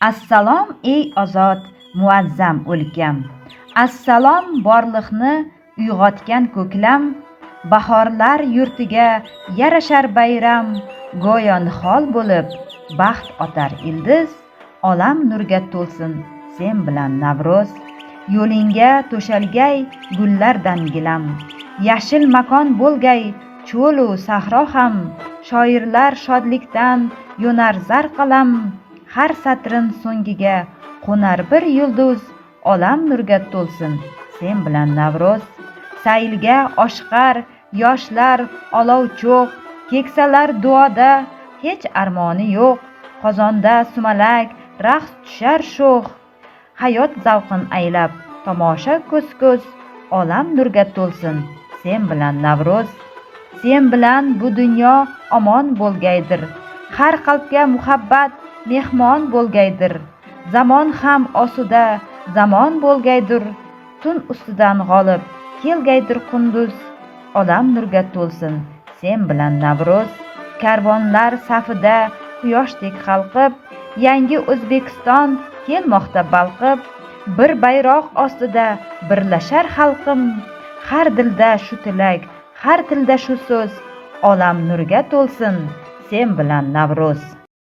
Assalom ey ozod, muazzam o'lkam. Assalom borliqni uyg'otgan ko'klam. Bahorlar yurtiga yarashar bayram. Go'yo nihol bo'lib baxt otar ildiz. Olam nurga to'lsin sen bilan Navro'z. Yo'lingga to'shalgay gullardan gilam. Yashil makon bo'lgay cho'lu sahro ham. Shoirlar shodlikdan yo'nar zar qalam. Har satrin so'ngiga qo'nar bir yulduz. Olam nurga to'lsin sen bilan Navro'z. Saylga oshiqar yoshlar olov cho'q. Keksalar duoda hech armoni yo'q. Qozonda sumalak raqs tushar sho'x. Hayot zavqin aylab tomosha ko'z-ko'z. Olam nurga to'lsin sen bilan Navro'z. Sen bilan bu dunyo omon bo'lgaydir. Har qalbga muhabbat mehmon bo'lgaydir. Zamon ham osuda zamon bo'lgaydir. Tun ustidan g'olib kelgaydir qunduz. Olam nurga to'lsin sen bilan Navro'z. Karvonlar safida quyoshdek qalqib, yangi O'zbekiston kelmoqda balqib. Bir bayroq ostida birlashar xalqim. Har dilda shu tilak, har tilda shu so'z. Olam nurga to'lsin sen bilan Navro'z.